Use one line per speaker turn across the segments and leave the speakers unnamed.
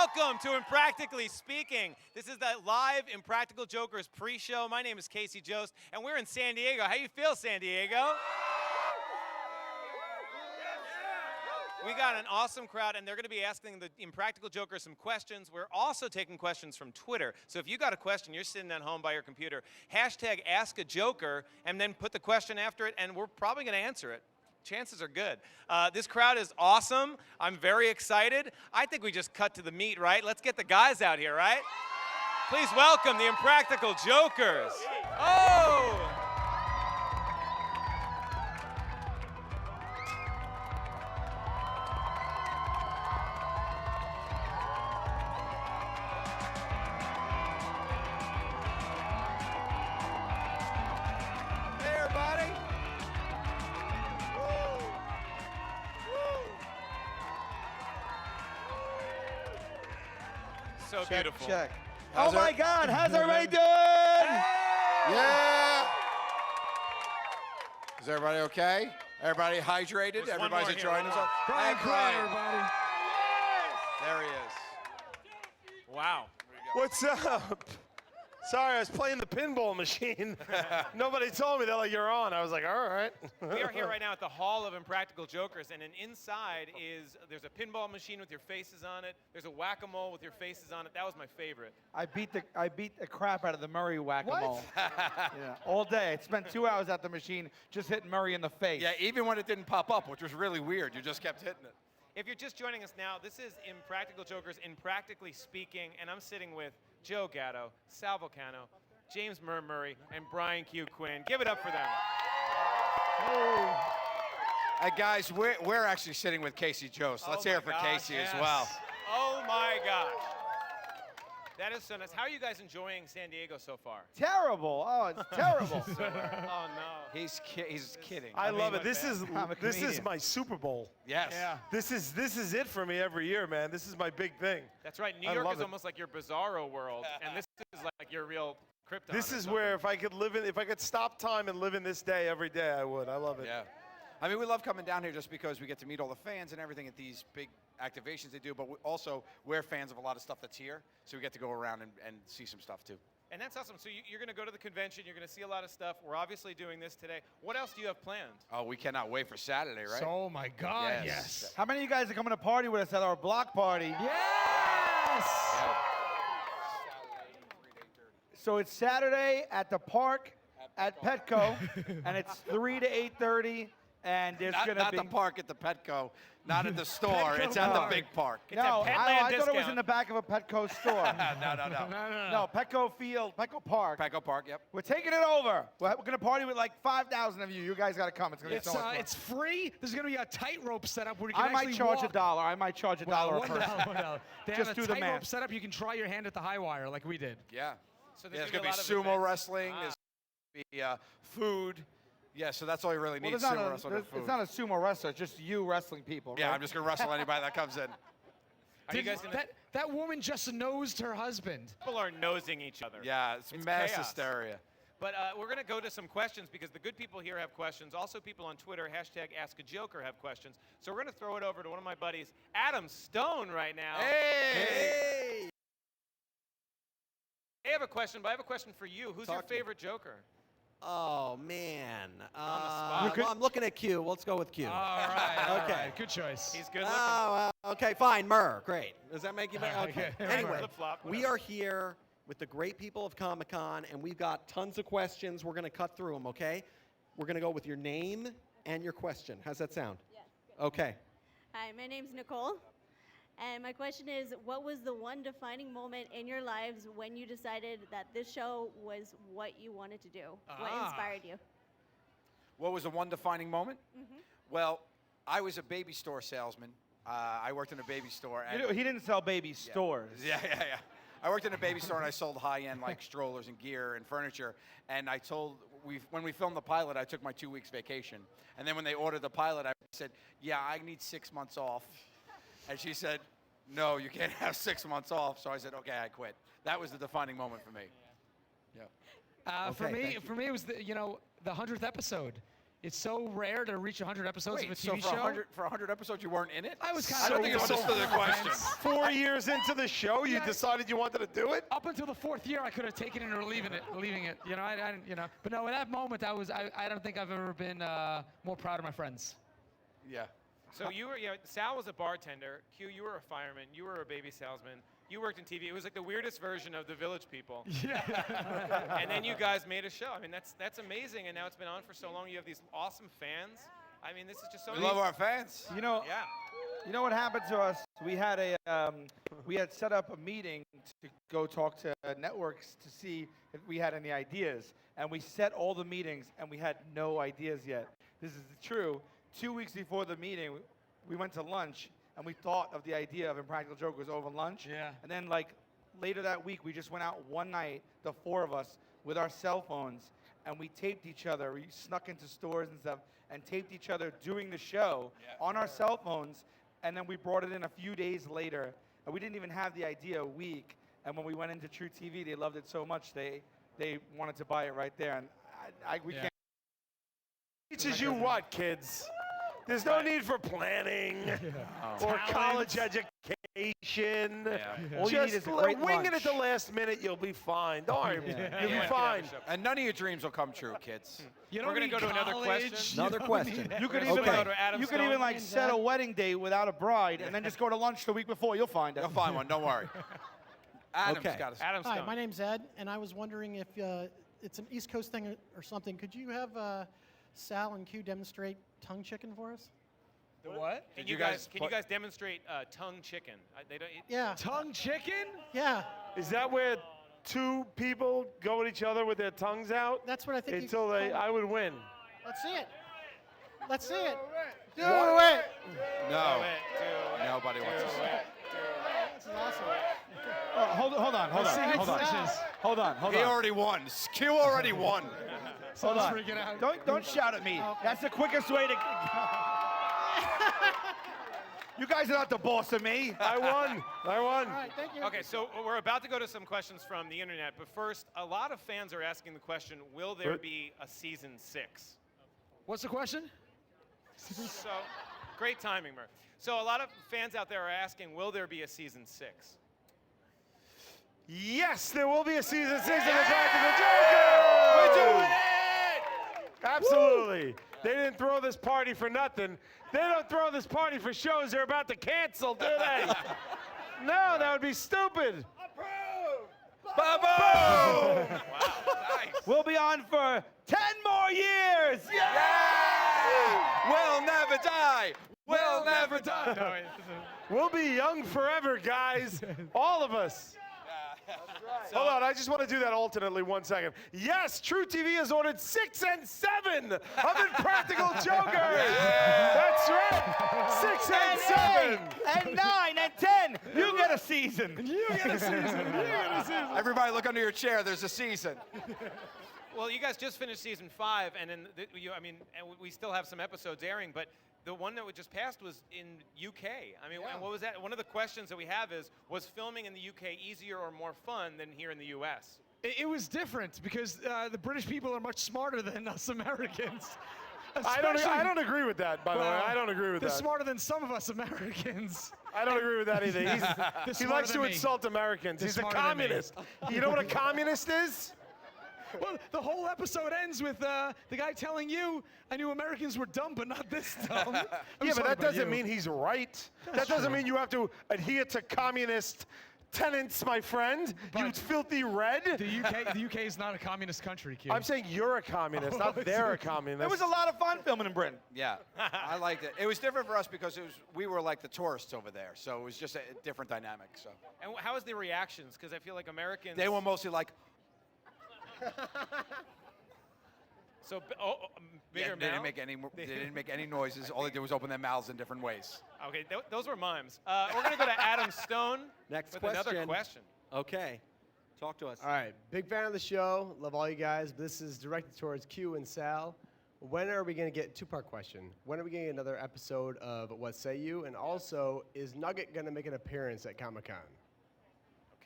Welcome to Impractically Speaking. This is the live Impractical Jokers pre-show. My name is Casey Jost, and we're in San Diego. How you feel, San Diego? We got an awesome crowd, and they're going to be asking the Impractical Jokers some questions. We're also taking questions from Twitter. So if you got a question, you're sitting at home by your computer, hashtag Ask a Joker, and then put the question after it, and we're probably going to answer it. Chances are good. This crowd is awesome. I'm very excited. I think we just cut to the meat, right? Let's get the guys out here, right? Please welcome the Impractical Jokers. Oh! So beautiful.
Check. Oh my God, how's everybody doing?
Yeah. Is everybody okay? Everybody hydrated? Everybody's enjoying themselves?
Brian, everybody.
There he is.
Wow.
What's up? Sorry, I was playing the pinball machine. Nobody told me. They're like, you're on. I was like, all right.
We are here right now at the Hall of Impractical Jokers, and inside there's a pinball machine with your faces on it. There's a whack-a-mole with your faces on it. That was my favorite.
I beat the crap out of the Murray whack-a-mole.
What?
Yeah, all day. I spent 2 hours at the machine just hitting Murray in the face.
Yeah, even when it didn't pop up, which was really weird. You just kept hitting it.
If you're just joining us now, this is Impractical Jokers, Impractically Speaking, and I'm sitting with Joe Gatto, Sal Vulcano, James Murray, and Brian Q. Quinn. Give it up for them.
Hey, guys, we're actually sitting with Casey Jost. Let's hear it for Casey as well.
Oh, my gosh. That is so nice. How are you guys enjoying San Diego so far?
Terrible. Oh, it's terrible.
Oh, no.
He's kidding.
I love it. This
I'm a
is
comedian.
my Super Bowl.
Yes.
Yeah.
This is it for me every year, man. This is my big thing.
That's right. New
I
York
love
is
it.
almost like your bizarro world, and this is like your real Krypton.
This is where if I could stop time and live in this day every day, I would. I love it.
Yeah. I mean, we love coming down here just because we get to meet all the fans and everything at these big activations they do, but we're fans of a lot of stuff that's here, so we get to go around and see some stuff too.
And that's awesome. So you're going to go to the convention. You're going to see a lot of stuff. We're obviously doing this today. What else do you have planned?
Oh, we cannot wait for Saturday, right?
Oh my God,
Yes.
yes.
How many of you guys are coming to party with us at our block party?
Yes!
So it's Saturday at the park at Petco, and it's 3 to 8:30. And there's going to
Not
be
the park at the Petco, not at the store.
Petco
It's at
park.
the big park.
It's
no,
a Petland
I thought it was
discount.
in the back of a Petco store.
No.
No, Petco Field, Petco Park.
Petco Park, yep.
We're taking it over. We're going to party with like 5,000 of you. You guys got to come. It's going to be so much fun.
It's free. There's going to be a tightrope set up where you
I
can
might
actually
charge
walk.
$1. I might charge $1 a
$1,
person.
$1. They
Just
have
do
a
the
tightrope
math.
set up. You can try your hand at the high wire like we did.
Yeah.
So
There's
gonna
going to be
a lot of
sumo
events.
wrestling. There's going to be food. Yeah, so that's all you really need,
Well,
sumo wrestling and food.
it's not a sumo wrestler. It's just you wrestling people.
Yeah,
right?
I'm just going to wrestle anybody that comes in.
Are you guys gonna,
That woman just nosed her husband.
people are nosing each other.
Yeah, it's
It's
mass
chaos.
hysteria.
But we're going to go to some questions because the good people here have questions. Also, people on Twitter, hashtag Ask a Joker, have questions. So we're going to throw it over to one of my buddies, Adam Stone, right now.
Hey!
I have a question, but I have a question for you. Who's your favorite Joker?
Oh, man.
spot.
Well, I'm looking at Q. Let's go with Q.
All right.
Okay.
Good choice.
He's good looking.
Okay, fine. Murr. Great. Does that make you better? Okay.
Okay.
Anyway,
Flip-flop,
we
whatever.
are here with the great people of Comic-Con, and we've got tons of questions. We're going to cut through them, okay? We're going to go with your name and your question. How's that sound?
Yes.
Okay.
Hi, my name's Nicole. And my question is, what was the one defining moment in your lives when you decided that this show was what you wanted to do? What inspired you?
What was the one defining moment? Well, I was a baby store salesman. I worked in a baby store. And
He didn't sell baby stores.
Yeah. I worked in a baby store and I sold high-end like strollers and gear and furniture. And I told, when we filmed the pilot, I took my 2 weeks vacation. And then when they ordered the pilot, I said, yeah, I need 6 months off. And she said, no, you can't have 6 months off. So I said, okay, I quit. That was the defining moment for me. Yeah.
For
Okay,
me, it was the 100th episode. It's so rare to reach 100 episodes of a
so
TV
for
show.
100 episodes, you weren't in it?
I was
I
kind
don't
of.
think you understood the question. 4 years into the show, you decided you wanted to do it?
Up until the 4th year, I could have taken it or leaving it. You know, I didn't, you know. But no, at that moment, I don't think I've ever been more proud of my friends.
Yeah.
So Sal was a bartender. Q, you were a fireman. You were a baby salesman. You worked in TV. It was like the weirdest version of the Village People.
Yeah.
And then you guys made a show. I mean, that's amazing. And now it's been on for so long. You have these awesome fans. I mean, this is just so.
We love our fans.
You know,
Yeah.
you know what happened to us? We had we had set up a meeting to go talk to networks to see if we had any ideas, and we set all the meetings, and we had no ideas yet. This is true. 2 weeks before the meeting, we went to lunch, and we thought of the idea of Impractical Jokers over lunch.
Yeah.
And then, like, later that week, we just went out one night, the 4 of us, with our cell phones, and we taped each other. We snuck into stores and stuff and taped each other doing the show on our cell phones, and then we brought it in a few days later, and we didn't even have the idea a week. And when we went into truTV, they loved it so much, they wanted to buy it right there. And we can't.
Teaches you what, kids? There's no need for planning or college education.
All you need is a great
wing it at
lunch.
the last minute, you'll be fine. Don't worry, you'll be fine.
And none of your dreams will come true, kids.
You
We're
don't
gonna
need
go to another
college,
question.
you
Another
don't
question.
need
You could
Okay.
even
Go to Adam
you could
Stone.
even like set a wedding date without a bride, and then just go to lunch the week before. You'll find it.
You'll find one, don't worry. Adam's
Okay.
got us.
Adam Stone.
Hi, my name's Ed, and I was wondering if it's an East Coast thing or something. Could you have Sal and Q demonstrate tongue chicken for us?
The what?
Can
Did
you
you
guys
guys
can
put-
you guys demonstrate tongue chicken? They don't.
Yeah.
Tongue chicken?
Yeah.
Is that where two people go at each other with their tongues out
That's what I think.
until
you
I would win?
Let's see it. Let's see it. Do
What?
it.
No. Nobody wants to see it.
This is awesome.
Oh, hold on. Hold on.
He already won. Q already won.
Hold on.
freaking out.
Don't shout at me. That's the quickest way to. You guys are not the boss of me.
I won.
All right, thank you.
Okay, so we're about to go to some questions from the internet, but first, a lot of fans are asking the question: will there be a season 6?
What's the question?
So, great timing, Murr. So a lot of fans out there are asking, will there be a season 6?
Yes, there will be a season 6 of the Practical Joker.
We're doing it!
Absolutely. They didn't throw this party for nothing. They don't throw this party for shows they're about to cancel, do they? No, that would be stupid.
Ba-boom!
Wow, nice.
We'll be on for 10 more years.
We'll never die. We'll never die.
No, wait.
We'll be young forever, guys. All of us. Hold on, I just want to do that alternately 1 second. Yes, truTV has ordered 6 and 7 of Impractical Jokers. That's right, 6 and 7.
And 9 and 10. You get a season.
You get a season.
Everybody look under your chair. There's a season.
Well, you guys just finished season 5, and then and we still have some episodes airing, but the one that we just passed was in UK. I mean, and what was that? One of the questions that we have is, was filming in the UK easier or more fun than here in the US?
It was different because the British people are much smarter than us Americans.
I don't agree with that, by the way. I don't agree with
They're
that.
smarter than some of us Americans.
I don't agree with that either. He
smarter
likes
than
to
me.
insult Americans.
They're
He's a
smarter than me.
communist. You know what a communist is?
Well, the whole episode ends with the guy telling you, I knew Americans were dumb, but not this dumb.
Yeah, but that doesn't mean he's right. That doesn't mean you have to adhere to communist tenets, my friend. You
But-
filthy red.
The UK is not a communist country, Q.
I'm saying you're a communist, not they're a communist.
It was a lot of fun filming in Britain.
Yeah, I liked it. It was different for us because we were like the tourists over there, so it was just a different dynamic. So
And how was the reactions? Because I feel like Americans.
they were mostly like,
So, bigger
yeah, they didn't
mouth?
make they didn't make any noises. All they did was open their mouths in different ways.
Okay, those were mimes. We're going to go to Adam Stone
Next
with another question.
Okay. Talk to us.
All right, big fan of the show. Love all you guys. But this is directed towards Q and Sal. When are we going to get two-part question? When are we going to get another episode of What Say You? And also, is Nugget going to make an appearance at Comic-Con?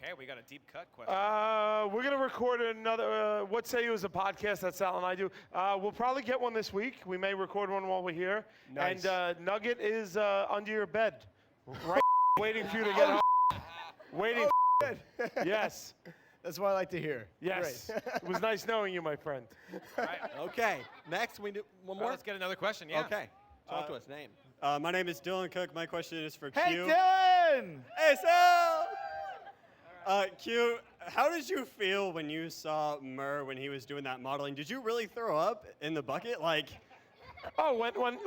Okay, we got a deep cut question.
We're going to record another, What Say You is a podcast that Sal and I do. We'll probably get one this week. We may record one while we're here.
Nice.
And Nugget is under your bed, right, waiting for you to get home. Waiting. Yes.
That's what I like to hear.
Yes.
Great.
It was nice knowing you, my friend.
Okay. Next, we do one
Well,
more.
let's get another question. Yeah.
Okay. Talk to us. Name.
My name is Dylan Cook. My question is for
Hey,
Q.
Dylan!
Hey, Sal! Q, how did you feel when you saw Murr when he was doing that modeling? Did you really throw up in the bucket? Like,
Oh,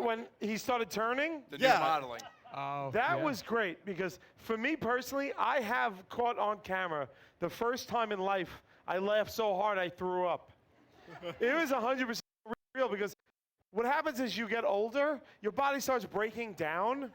when he started turning?
The
Yeah.
new modeling.
Oh,
That was great because for me personally, I have caught on camera the first time in life I laughed so hard I threw up. It was 100% real because what happens is you get older, your body starts breaking down.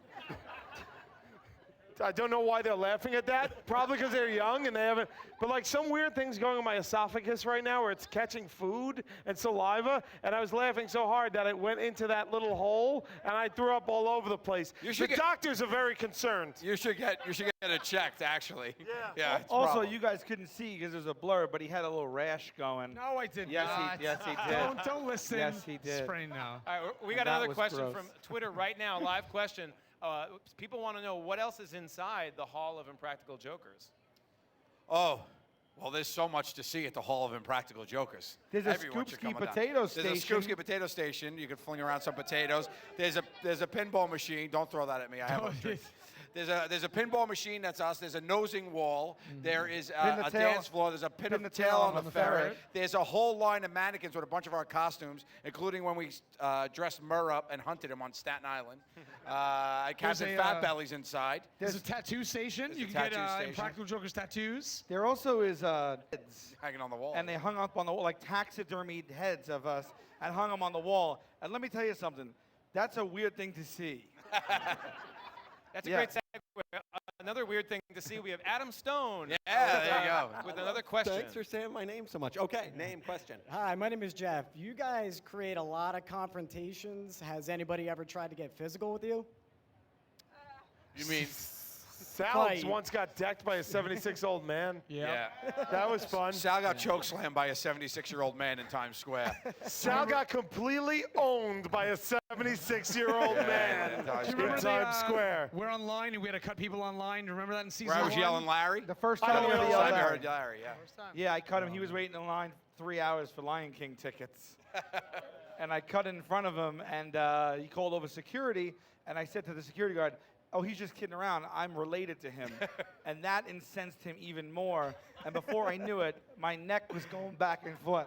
I don't know why they're laughing at that. Probably because they're young and they haven't. But like some weird things going in my esophagus right now where it's catching food and saliva. And I was laughing so hard that it went into that little hole and I threw up all over the place.
You should
The doctors are very concerned.
You should get it checked, actually. Yeah. it's a
Also,
problem.
you guys couldn't see because there's a blur, but he had a little rash going.
No, I did
Yes,
not.
yes, he did.
Don't listen.
Yes, he did.
Sprain now.
All right, we
And
got
that
another
was
question
gross.
from Twitter right now. Live question. People want to know what else is inside the Hall of Impractical Jokers.
Oh, well, there's so much to see at the Hall of Impractical Jokers.
There's a
Everyone should
Scoopski
come down.
potato
There's a
station.
Scoopski potato station. You can fling around some potatoes. There's a pinball machine. Don't throw that at me. I have a drink. There's a pinball machine. That's us. There's a nosing wall. There is
Pin the
a
tail-
dance floor. There's a pin
pin
of
the
tail on the ferret.
ferret.
There's a whole line of mannequins with a bunch of our costumes, including when we dressed Murr up and hunted him on Staten Island. Captain
a,
Fat Belly's inside.
There's a tattoo station.
There's
You
a
can get
tattoo station.
Impractical Jokers tattoos.
There also is heads,
Hanging on the wall.
and they hung up on the wall, like taxidermied heads of us, and hung them on the wall. And let me tell you something. That's a weird thing to see.
That's a
Yeah.
great segue. Another weird thing to see, we have Adam Stone.
Yeah, there you go.
With another question.
Thanks for saying my name so much. Okay. Name. Question.
Hi, my name is Jeff. You guys create a lot of confrontations. Has anybody ever tried to get physical with you?
You mean?
Sal
Fight.
once got decked by a 76-year-old man.
Yeah.
That was fun.
Sal got chokeslammed by a 76-year-old man in Times Square.
Sal got completely owned by a 76-year-old man
in Times
in
Square.
Times Square.
We're online and we had to cut people online. Remember that in season
Where I was
1?
yelling Larry?
The first
I
time
don't
we
know
ever
the
yelled
I
at
heard
him.
Larry, yeah.
Yeah, I cut him. He was waiting in line 3 hours for Lion King tickets. And I cut in front of him, and he called over security, and I said to the security guard, oh, he's just kidding around. I'm related to him. And that incensed him even more. And before I knew it, my neck was going back and forth.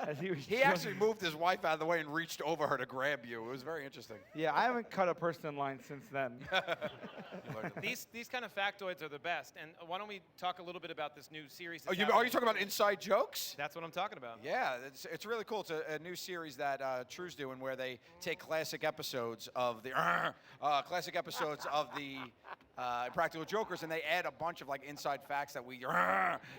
As he was
He actually moved his wife out of the way and reached over her to grab you. It was very interesting.
Yeah, I haven't cut a person in line since then.
These kind of factoids are the best. And why don't we talk a little bit about this new series?
Oh,
that's
are you
happening?
talking about inside jokes?
That's what I'm talking about.
Yeah, it's really cool. It's a new series that Tru's doing where they take classic episodes of the Impractical Jokers and they add a bunch of like inside facts that we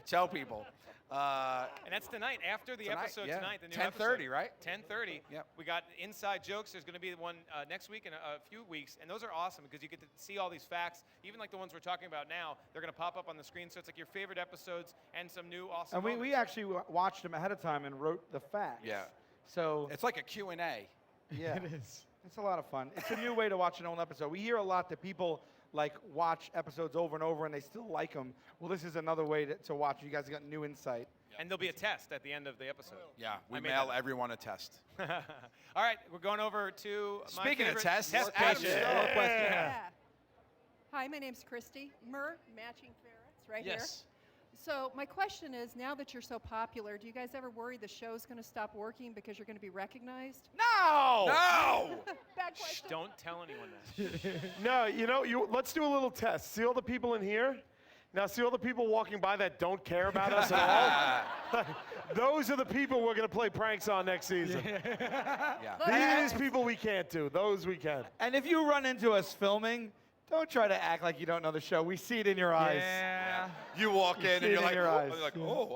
tell people.
And that's tonight, after the
Tonight,
episode
yeah.
tonight, the new
10:30,
episode.
right?
10:30.
Yep.
We got inside jokes. There's going to be one next week in a few weeks, and those are awesome because you get to see all these facts, even like the ones we're talking about now. They're going to pop up on the screen, so it's like your favorite episodes and some new awesome
And we
moments.
actually watched them ahead of time and wrote the facts.
Yeah.
So
It's like a Q&A.
yeah,
It is.
it's a lot of fun. It's a new way to watch an old episode. We hear a lot that people like watch episodes over and over and they still like them. Well, this is another way to watch. You guys got new insight.
And there'll be a test at the end of the episode.
Yeah, we
I made
mail
that.
everyone a test.
All right, we're going over to my
Speaking of
favorite
tests,
test
Adam
patient.
Stone.
Yeah.
Hi, my name's Christy. Murr, matching ferrets right
Yes.
here. So my question is, now that you're so popular, do you guys ever worry the show's going to stop working because you're going to be recognized?
No!
Bad
Shh,
question.
don't tell anyone that.
No, let's do a little test. See all the people in here? Now, see all the people walking by that don't care about us at all? Those are the people we're going to play pranks on next season.
Yeah.
These people we can't do. Those we can.
And if you run into us filming, don't try to act like you don't know the show. We see it in your eyes.
Yeah.
You walk in and
see it
you're
in
like,
your eyes.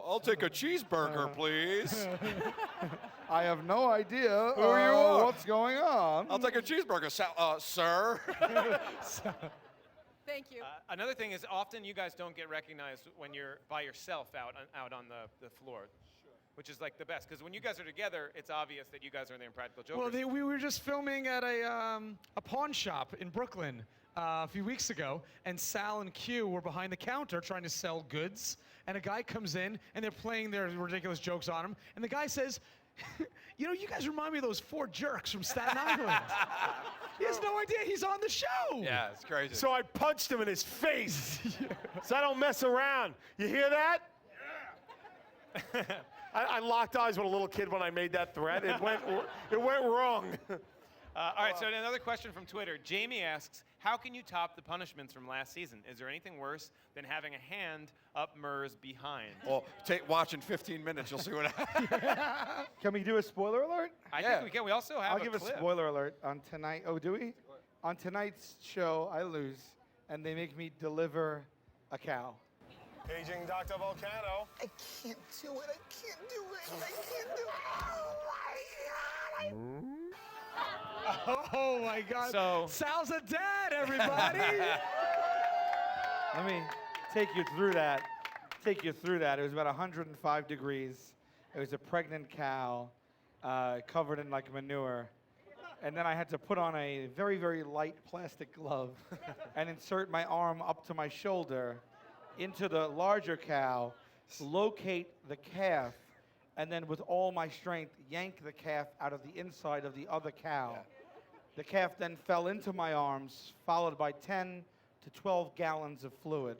I'll take a cheeseburger, please.
I have no idea
Who you are.
what's going on.
I'll take a cheeseburger, sir.
Thank you.
Another thing is often you guys don't get recognized when you're by yourself out on the floor. Which is like the best, because when you guys are together, it's obvious that you guys are the Impractical Jokers.
Well, we were just filming at a pawn shop in Brooklyn a few weeks ago, and Sal and Q were behind the counter trying to sell goods, and a guy comes in, and they're playing their ridiculous jokes on him, and the guy says, you know, you guys remind me of those 4 jerks from Staten Island. He has no idea he's on the show.
Yeah, it's crazy.
So I punched him in his face. So I don't mess around. You hear that? Yeah. I locked eyes with a little kid when I made that threat. It went wrong.
All right, so another question from Twitter. Jamie asks, how can you top the punishments from last season? Is there anything worse than having a hand up Murr's behind?
Well, watch in 15 minutes, you'll see what happens.
Can we do a spoiler alert?
I think we can. We also have
I'll give
clip.
a spoiler alert on tonight. Oh, do we? On tonight's show, I lose, and they make me deliver a cow.
Paging Dr. Volcano.
I can't do it. I can't do it. I can't do it.
Oh my God.
So
Sal's a dad, everybody.
Let me take you through that. It was about 105 degrees. It was a pregnant cow covered in like manure. And then I had to put on a very, very light plastic glove and insert my arm up to my shoulder into the larger cow, locate the calf, and then with all my strength, yank the calf out of the inside of the other cow. Yeah. The calf then fell into my arms, followed by 10 to 12 gallons of fluid.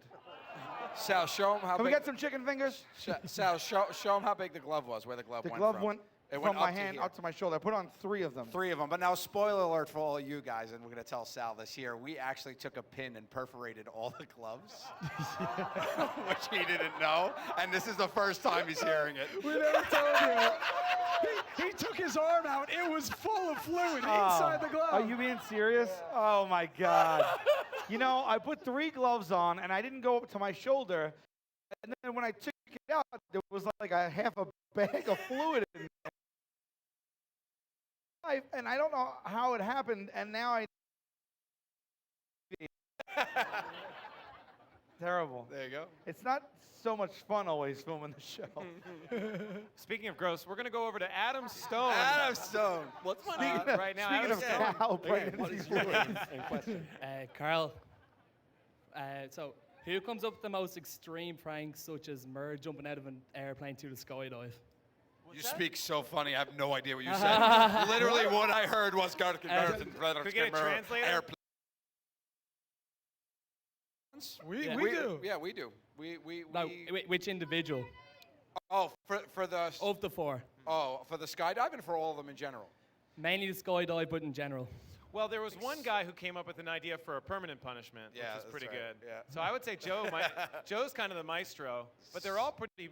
Sal, show him how
Can
big...
we get some chicken fingers?
Sal, show him how big the glove was, where the glove went
The glove
from.
went
It
from my
up to
hand
here.
out to my shoulder. I put on 3 of them.
3 of them. But now, spoiler alert for all of you guys, and we're going to tell Sal this here. We actually took a pin and perforated all the gloves, which he didn't know. And this is the first time he's hearing it.
We never told you. He took his arm out. It was full of fluid inside the glove.
Are you being serious? Oh my God. You know, I put 3 gloves on and I didn't go up to my shoulder. And then when I took it out, there was like a half a bag of fluid in there. And I don't know how it happened. And now I. Terrible.
There you go.
It's not so much fun always filming the show.
Speaking of gross, we're going to go over to Adam Stone.
Adam Stone.
What's my
right now.
Speaking
Adam
of
Stone.
cow pregnancy fluid.
Carl, so who comes up with the most extreme pranks, such as Murr jumping out of an airplane to the skydive?
You speak so funny. I have no idea what you said. Literally, what I heard was
Could we get a translator?
airplane.
We do.
Yeah, we do. We
No, which individual?
Oh, for the
Of the 4.
oh, for the skydiving, for all of them in general.
Mainly the skydive, but in general.
Well, there was one guy who came up with an idea for a permanent punishment,
Yeah,
which
that's
was pretty
right.
good.
Yeah.
So I would say Joe's kind of the maestro, but they're all pretty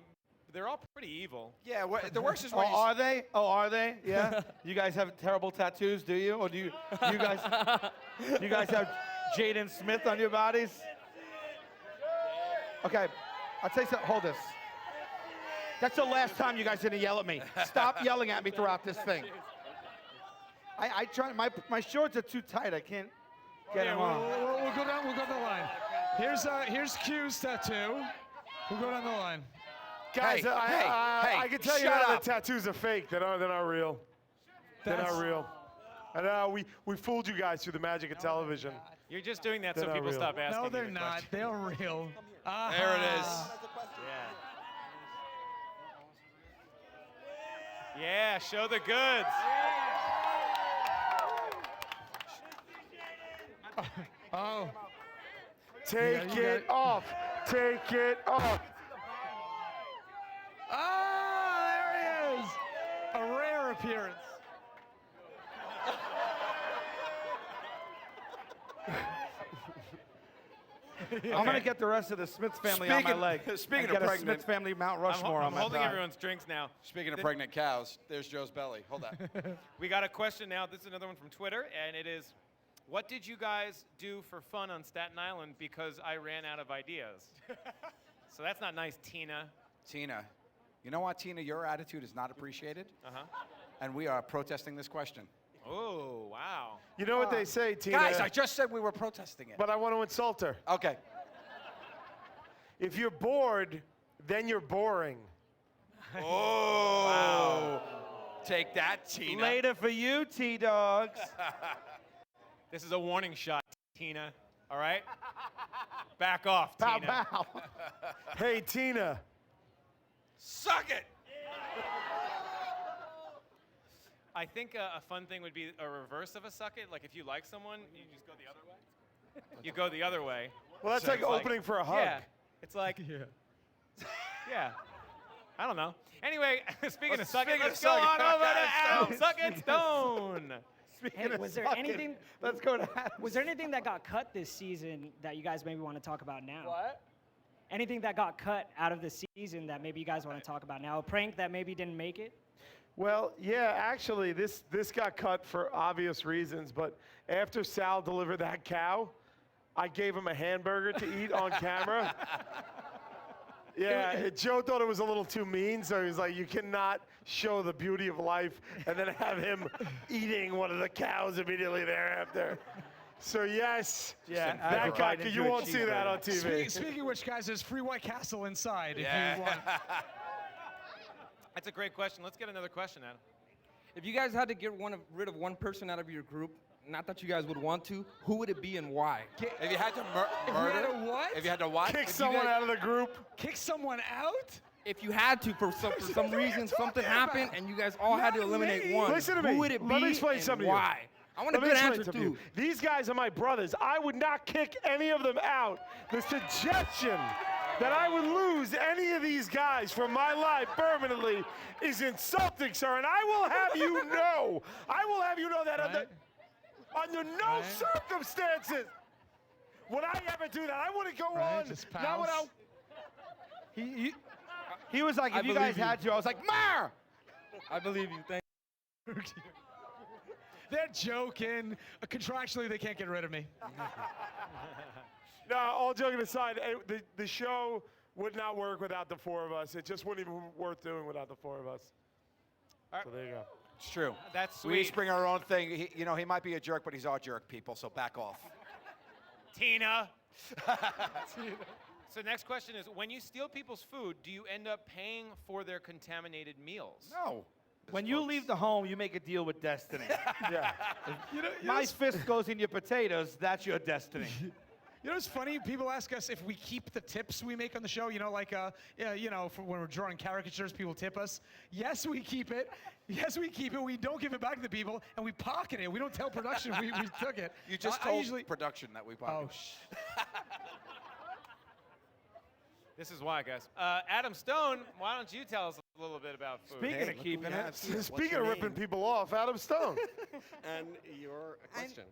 evil.
Yeah, the worst is
Oh,
when you
are they? Oh, are they? Yeah. You guys have terrible tattoos, do you? Or do you guys have Jaden Smith on your bodies? Okay, I'll tell you something. Hold this. That's the last time you guys are gonna yell at me. Stop yelling at me throughout this thing. I try. My shorts are too tight. I can't get them on.
We'll go down the line. Here's Q's tattoo. We'll go down the line.
Guys,
Hey,
I can tell you
shut
now
up.
the tattoos are fake. They're not real. They're not real. And we fooled you guys through the magic of television.
You're just doing that so
They're not
people
real.
stop asking.
No,
you
they're
the
not.
question.
They're real.
There it is.
Yeah. Yeah, show the goods.
Oh.
Take
you
it off. Take it off.
Ah, there he is. A rare appearance.
I'm gonna get the rest of the Smith family on my leg.
Speaking
and
of
get a
pregnant-
Smith family Mount Rushmore
I'm
on my
holding
thigh.
everyone's drinks now.
Speaking of pregnant cows, there's Joe's belly. Hold that.
We got a question now. This is another one from Twitter, and it is, what did you guys do for fun on Staten Island because I ran out of ideas? So that's not nice, Tina.
Tina, you know what, Tina? Your attitude is not appreciated,
Uh-huh.
and we are protesting this question.
Oh, wow.
You know what they say, Tina?
Guys, I just said we were protesting it.
But I want to insult her.
Okay.
If you're bored, then you're boring.
Oh. Wow. Take that, Tina.
Later for you, T-Dogs.
This is a warning shot, Tina. All right? Back off,
Bow,
Tina.
bow.
Hey, Tina.
Suck it.
I think a fun thing would be a reverse of a suck it. Like if you like someone, you just go the other way. You go the other way.
Well, that's
So
like
it's
opening for a hug.
Yeah. It's like, yeah. I don't know. Anyway, speaking of suck it,
speaking of
let's go
suck it,
on over to Adam
Stone.
Suck It Stone.
Hey, was there anything?
Let's go to
Was there anything that got cut this season that you guys maybe want to talk about now?
What?
Anything that got cut out of the season that maybe you guys want to talk about now? A prank that maybe didn't make it?
Well, yeah, actually, this got cut for obvious reasons, but after Sal delivered that cow, I gave him a hamburger to eat on camera. Yeah, Joe thought it was a little too mean, so he was like, you cannot show the beauty of life and then have him eating one of the cows immediately thereafter. So yes,
Yeah,
that got, you won't see that on TV.
Speaking of which, guys, there's free White Castle inside if
Yeah.
you want.
That's a great question. Let's get another question, Adam.
If you guys had to get rid of one person out of your group, not that you guys would want to, who would it be and why?
If you had to murder,
had to what?
if you had to what?
Kick
If you
someone
guys-
out of the group.
Kick someone out?
If you had to, for some reason, something happened, and you guys all had to eliminate one,
Listen to me.
who would it be
Let me explain
and
something to you.
why? I want a
Let me
good
explain
answer,
something to
too.
you. These guys are my brothers. I would not kick any of them out. The suggestion that I would lose any of these guys from my life permanently is insulting, sir. And I will have you know, that under no circumstances would I ever do that. I wouldn't go on.
Just
Not
pals.
without.
He was like,
I
if you guys
believe you.
had to, I was like, Murr!
I believe you. Thank
They're joking. Contractually, they can't get rid of me.
No, all joking aside, the show would not work without the four of us. It just wouldn't even be worth doing without the four of us. So there you go.
It's true.
That's
We each
sweet.
bring our own thing. He might be a jerk, but he's our jerk, people. So back off.
Tina. So next question is, when you steal people's food, do you end up paying for their contaminated meals?
No.
When you leave the home, you make a deal with destiny.
Yeah.
My fist goes in your potatoes, that's your destiny.
You know what's funny? People ask us if we keep the tips we make on the show. You know, like, for when we're drawing caricatures, people tip us. Yes, we keep it. Yes, we keep it. We don't give it back to the people, and we pocket it. We don't tell production we took it.
You just
I
told
usually.
production that we
Oh,
bought.
This is why, guys. Adam Stone, why don't you tell us a little bit about food?
Speaking of keeping it,
Speaking of ripping people off, Adam Stone.
And your question.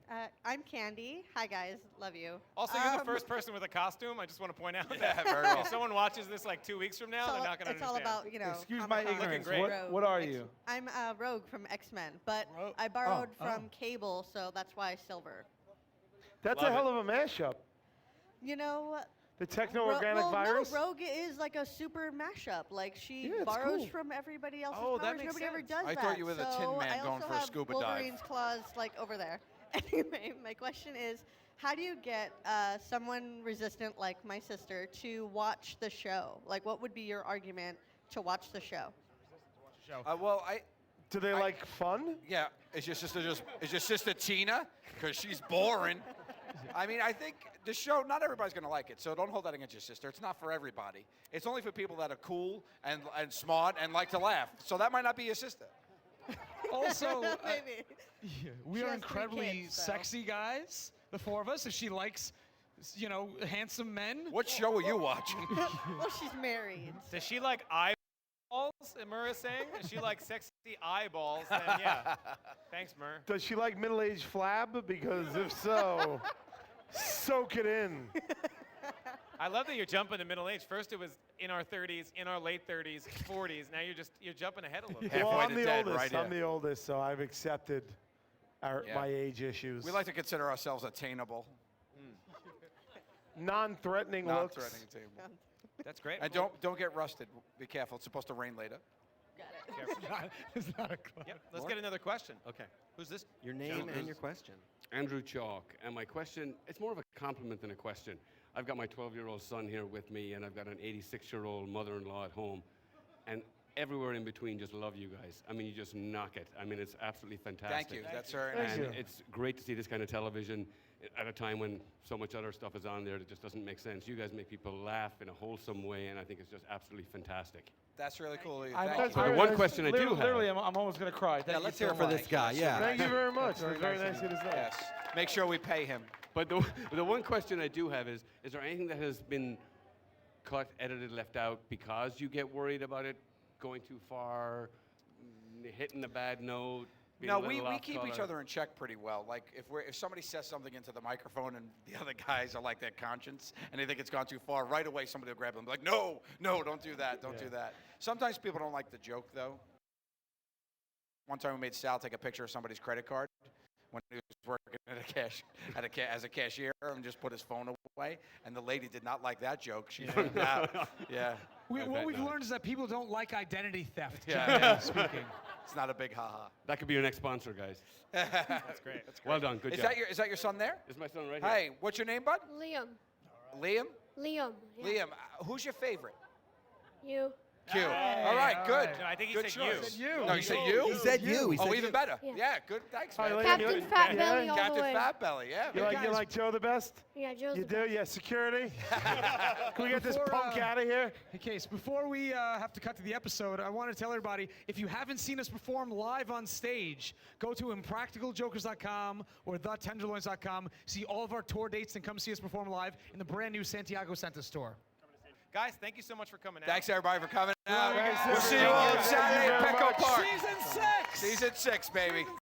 I'm Candy. Hi, guys. Love you.
Also, you're the first person with a costume. I just want to point out
Yeah,
that
very well.
if someone watches this like 2 weeks from now, they're not going to
It's
understand.
all about,
excuse my
Comic-Con.
ignorance.
great.
What are you?
I'm Rogue from X-Men, but
Rogue.
I borrowed
Oh,
from Cable, so that's why Silver.
That's
Love
a hell of a mashup.
You know,
The techno-organic virus.
No, Rogue is like a super mashup. Like she
Yeah, it's
borrows
cool.
from everybody else's
Oh, that
powers.
makes
Nobody ever
sense.
does
I
that.
thought you were the Tin
So
Man
I
going
also
for a
have
scuba dive.
Wolverine's claws like over there. Anyway, my question is, how do you get someone resistant like my sister to watch the show? Like, what would be your argument to watch the show?
Well,
Do they like fun?
yeah. Is your sister Tina? Because she's boring. I mean, I think the show, not everybody's going to like it, so don't hold that against your sister. It's not for everybody. It's only for people that are cool and smart and like to laugh. So that might not be your sister.
Also,
Maybe.
we
She
are
has 3
incredibly
kids, so.
sexy guys, the four of us. If she likes, handsome men.
What show are you watching?
Well, she's married.
Does she like eyeballs, Murr is saying? Does she like sexy eyeballs? Then yeah. Thanks, Murr.
Does she like middle-aged flab? Because if so, soak it in.
I love that you're jumping to middle age. First it was in our 30s, in our late 30s, 40s. Now you're jumping ahead a little bit.
Well,
Halfway
I'm
to
the
dead,
oldest.
right
I'm
here.
the oldest, so I've accepted my age issues.
We like to consider ourselves attainable.
Non-threatening looks.
Non-threatening table.
That's great.
And don't get rusted. Be careful. It's supposed to rain later.
It's not a club.
Yep. Let's get another question.
Okay.
Who's this?
Your name and your question.
Andrew Chalk, and my question, it's more of a compliment than a question. I've got my 12-year-old son here with me, and I've got an 86-year-old mother-in-law at home, and everywhere in between just love you guys. I mean, you just knock it. I mean, it's absolutely fantastic.
Thank you. That's very nice.
And it's great to see this kind of television at a time when so much other stuff is on there that just doesn't make sense. You guys make people laugh in a wholesome way, and I think it's just absolutely fantastic.
That's really cool of you.
I'm-
Thank you.
The one question I do have.
Literally, I'm almost going to cry. Thank you
let's
so
hear it for
much.
this guy. Yeah.
Thank you very much. That's very
nice
nice of you to say.
Yes. Make sure we pay him.
But the one question I do have is there anything that has been cut, edited, left out because you get worried about it going too far, hitting a bad note?
No, we keep each other in check pretty well. Like if somebody says something into the microphone and the other guys are like their conscience and they think it's gone too far, right away somebody will grab them and be like, no, don't do that, don't do that. Sometimes people don't like the joke though. One time we made Sal take a picture of somebody's credit card when he was working as a cashier and just put his phone away, and the lady did not like that joke. She freaked out. Yeah.
What we've learned is that people don't like identity theft,
Yeah.
generally speaking.
It's not a big ha-ha.
That could be your next sponsor, guys.
That's great. That's great.
Well done. Good
Is
job.
that your son there?
Is my son right here?
Hey, what's your name, bud?
Liam.
Liam?
Liam. Yeah.
Liam, who's your favorite?
You.
Q. All right, good.
No, I think he
Good
said
choice.
you.
No, he said you?
He said you. He
Oh,
said
even
you.
better.
Yeah.
Yeah, good. Thanks,
Hi,
man.
Liam.
Captain Fat Belly all the
Captain
way.
Fat Belly, yeah.
You like Joe the best?
Yeah, Joe's
You
the
do? Yeah, security? Can we get this
Before,
punk out of here?
Hey, Case, before we have to cut to the episode, I want to tell everybody, if you haven't seen us perform live on stage, go to impracticaljokers.com or thetenderloins.com, see all of our tour dates, and come see us perform live in the brand new Santiago Center store.
Guys, thank you so much for coming out.
Thanks, everybody, for coming out.
Thanks,
We'll see you on
everybody.
Saturday
Thank you
at
very
Petco
much.
Park.
Season 6!
Season 6, baby.